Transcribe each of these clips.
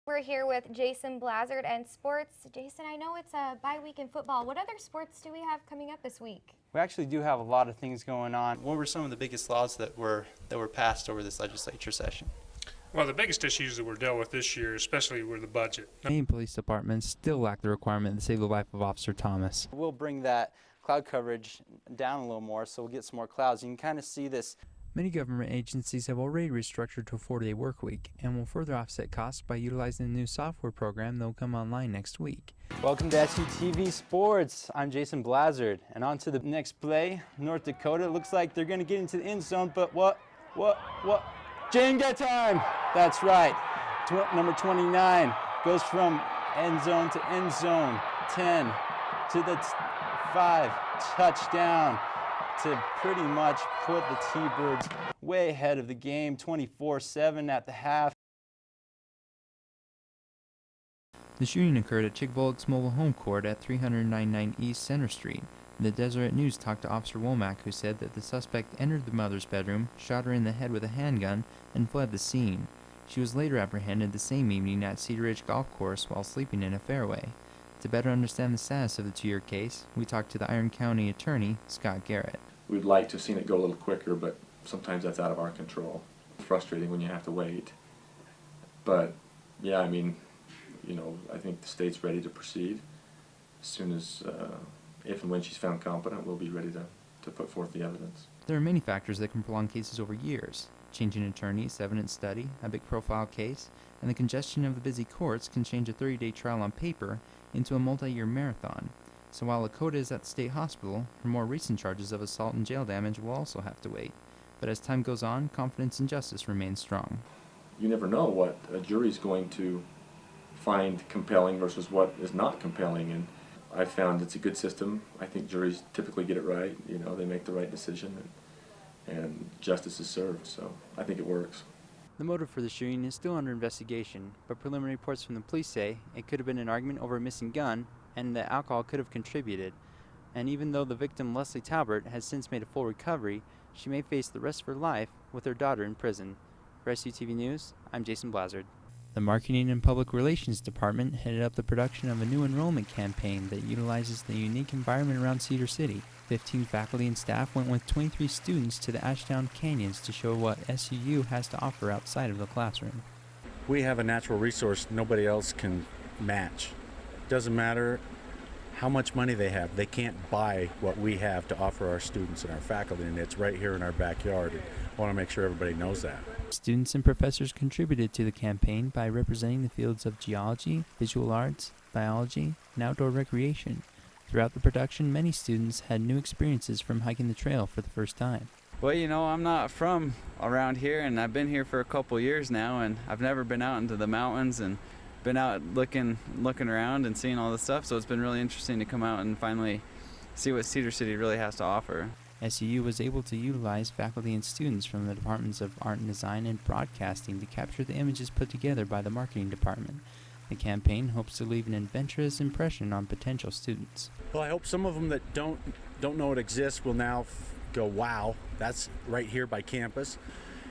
We're here with Jason Blazard and sports. Jason, I know it's a bye week in football. What other sports do we have coming up this week? We actually do have a lot of things going on. What were some of the biggest laws that were passed over this legislature session? Well, the biggest issues that were dealt with this year, especially, were the budget. Many police departments still lack the requirement to save the life of Officer Thomas. We'll bring that cloud coverage down a little more, so we'll get some more clouds. You can kind of see this. Many government agencies have already restructured to a 4-day work week and will further offset costs by utilizing the new software program that will come online next week. Welcome to SUTV Sports. I'm Jason Blazard, and on to the next play. North Dakota, it looks like they're going to get into the end zone, but what? Jenga time! That's right. Number 29 goes from end zone to end zone. 10 to the 5. Touchdown to pretty much put the T-Birds way ahead of the game, 24-7 at the half. The shooting occurred at Chick-fil-A's mobile home court at 399 East Center Street. The Deseret News talked to Officer Womack, who said that the suspect entered the mother's bedroom, shot her in the head with a handgun, and fled the scene. She was later apprehended the same evening at Cedar Ridge Golf Course while sleeping in a fairway. To better understand the status of the 2-year case, we talked to the Iron County attorney, Scott Garrett. We'd like to have seen it go a little quicker, but sometimes that's out of our control. It's frustrating when you have to wait. But, yeah, I mean, I think the state's ready to proceed. As soon as, if and when she's found competent, we'll be ready to put forth the evidence. There are many factors that can prolong cases over years. Changing attorneys, evidence study, a big profile case, and the congestion of the busy courts can change a 30-day trial on paper into a multi-year marathon. So while Lakota is at the state hospital, her more recent charges of assault and jail damage will also have to wait. But as time goes on, confidence in justice remains strong. You never know what a jury's going to find compelling versus what is not compelling, and I've found it's a good system. I think juries typically get it right. They make the right decision, and justice is served, so I think it works. The motive for the shooting is still under investigation, but preliminary reports from the police say it could have been an argument over a missing gun and that alcohol could have contributed. And even though the victim, Leslie Talbert, has since made a full recovery, she may face the rest of her life with her daughter in prison. For SUTV News, I'm Jason Blazard. The Marketing and Public Relations Department headed up the production of a new enrollment campaign that utilizes the unique environment around Cedar City. 15 faculty and staff went with 23 students to the Ashdown Canyons to show what SUU has to offer outside of the classroom. We have a natural resource nobody else can match. Doesn't matter how much money they have, they can't buy what we have to offer our students and our faculty, and it's right here in our backyard. I want to make sure everybody knows that. Students and professors contributed to the campaign by representing the fields of geology, visual arts, biology, and outdoor recreation. Throughout the production, many students had new experiences from hiking the trail for the first time. Well, I'm not from around here, and I've been here for a couple years now, and I've never been out into the mountains and been out looking around and seeing all this stuff, so it's been really interesting to come out and finally see what Cedar City really has to offer. SUU was able to utilize faculty and students from the departments of art and design and broadcasting to capture the images put together by the marketing department. The campaign hopes to leave an adventurous impression on potential students. Well, I hope some of them that don't know it exists will now go, wow, that's right here by campus.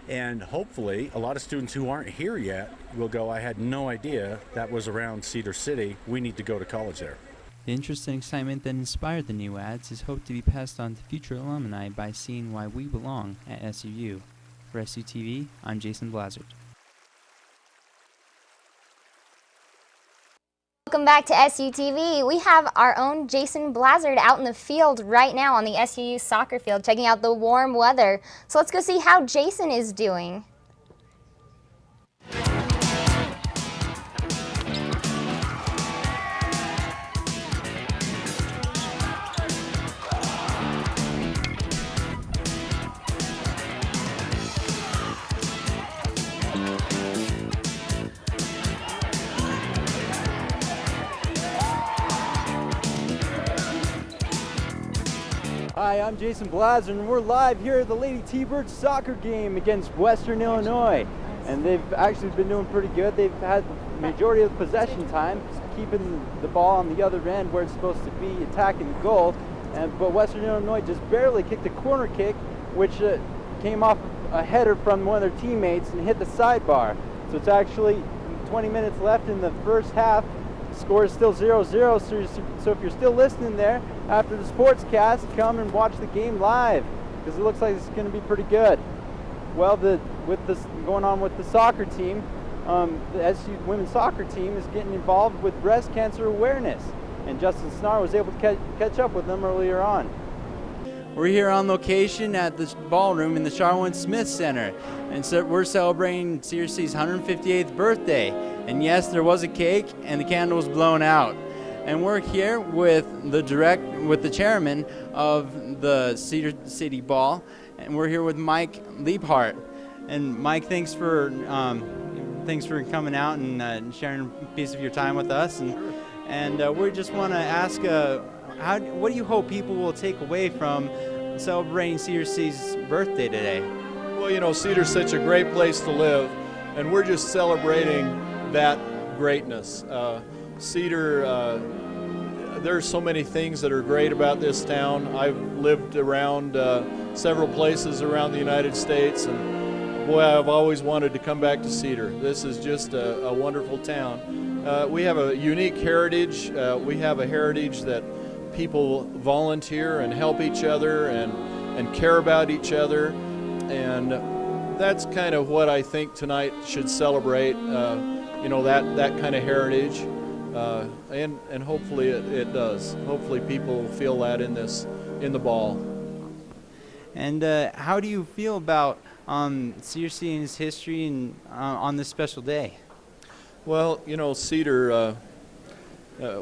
And hopefully a lot of students who aren't here yet will go, I had no idea that was around Cedar City. We need to go to college there. The interest and excitement that inspired the new ads is hoped to be passed on to future alumni by seeing why we belong at SUU. For SUTV, I'm Jason Blazard. Welcome back to SUTV. We have our own Jason Blazard out in the field right now on the SUU soccer field, checking out the warm weather. So let's go see how Jason is doing. Hi, I'm Jason Blazard, and we're live here at the Lady T-Birds soccer game against Western Illinois. And they've actually been doing pretty good. They've had the majority of the possession time, keeping the ball on the other end where it's supposed to be, attacking the goal. But Western Illinois just barely kicked a corner kick, which came off a header from one of their teammates and hit the sidebar. So it's actually 20 minutes left in the first half. Score is still 0-0, so if you're still listening there, after the sportscast, come and watch the game live, because it looks like it's going to be pretty good. Well, with this going on with the soccer team, the SU women's soccer team is getting involved with breast cancer awareness, and Justin Snar was able to catch up with them earlier on. We're here on location at the ballroom in the Charwin Smith Center, and so we're celebrating CRC's 158th birthday. And yes, there was a cake, and the candle was blown out. And we're here with the chairman of the Cedar City Ball, and we're here with Mike Liebhart. And Mike, thanks for coming out and sharing a piece of your time with us. And we just want to ask, what do you hope people will take away from celebrating CRC's birthday today? Well, you know, Cedar's such a great place to live, and we're just celebrating that greatness. Cedar, there's so many things that are great about this town. I've lived around several places around the United States, and boy, I've always wanted to come back to Cedar. This is just a wonderful town. We have a unique heritage. We have a heritage that people volunteer and help each other and care about each other, and that's kind of what I think tonight should celebrate. You know, that kind of heritage, and hopefully it does. Hopefully people feel that in the ball. And how do you feel about CRC and its history and on this special day? Well, you know, Cedar,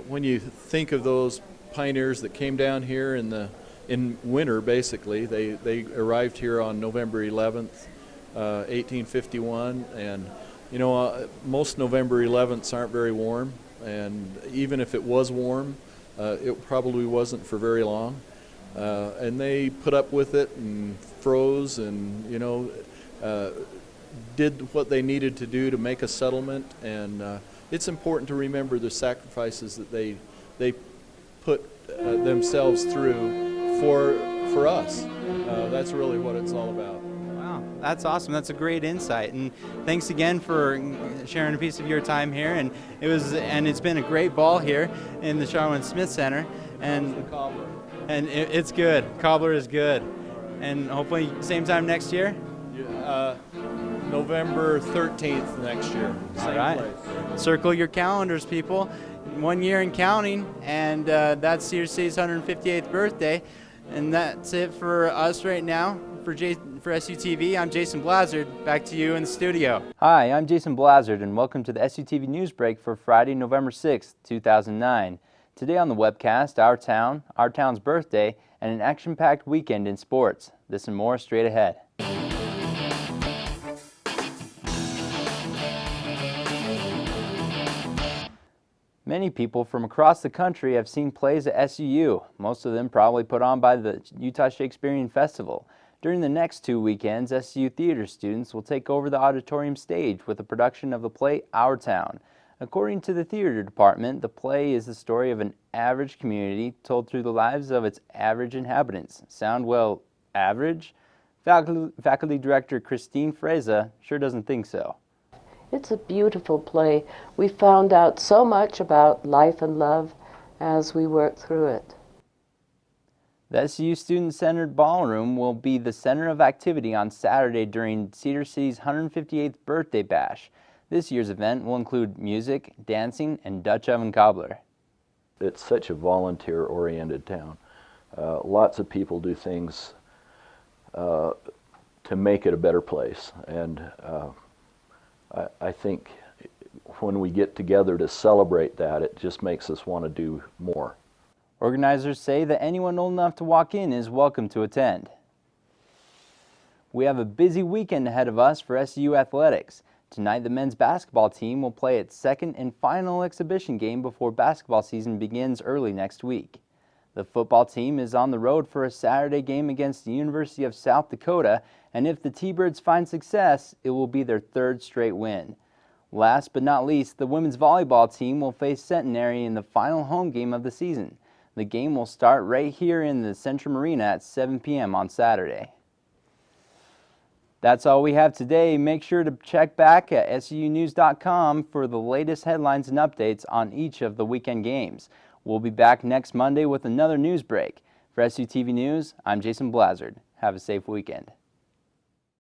when you think of those pioneers that came down here in winter, basically, they arrived here on November 11th, 1851, and you know, most November 11ths aren't very warm, and even if it was warm, it probably wasn't for very long. And they put up with it and froze and, you know, did what they needed to do to make a settlement. And it's important to remember the sacrifices that they put themselves through for us. That's really what it's all about. That's awesome. That's a great insight, and thanks again for sharing a piece of your time here. And it's been a great ball here in the Charwin Smith Center, and it's good. Cobbler is good, and hopefully same time next year. November 13th next year. Same All right. place. Circle your calendars, people. 1 year and counting, and that's CRC's 158th birthday, and that's it for us right now. For SUTV, I'm Jason Blazard. Back to you in the studio. Hi, I'm Jason Blazard, and welcome to the SUTV News Break for Friday, November 6th, 2009. Today on the webcast, our town, our town's birthday, and an action-packed weekend in sports. This and more straight ahead. Many people from across the country have seen plays at SUU, most of them probably put on by the Utah Shakespearean Festival. During the next 2 weekends, SU theater students will take over the auditorium stage with a production of the play Our Town. According to the theater department, the play is the story of an average community told through the lives of its average inhabitants. Sound, well, average? Faculty Director Christine Freza sure doesn't think so. It's a beautiful play. We found out so much about life and love as we worked through it. The SU Student-Centered Ballroom will be the center of activity on Saturday during Cedar City's 158th birthday bash. This year's event will include music, dancing, and Dutch oven cobbler. It's such a volunteer-oriented town. Lots of people do things to make it a better place, and I think when we get together to celebrate that, it just makes us want to do more. Organizers say that anyone old enough to walk in is welcome to attend. We have a busy weekend ahead of us for SU athletics. Tonight, the men's basketball team will play its second and final exhibition game before basketball season begins early next week. The football team is on the road for a Saturday game against the University of South Dakota, and if the T-Birds find success, it will be their third straight win. Last but not least, the women's volleyball team will face Centenary in the final home game of the season. The game will start right here in the Centrum Arena at 7 p.m. on Saturday. That's all we have today. Make sure to check back at SUnews.com for the latest headlines and updates on each of the weekend games. We'll be back next Monday with another news break. For SUTV News, I'm Jason Blazard. Have a safe weekend.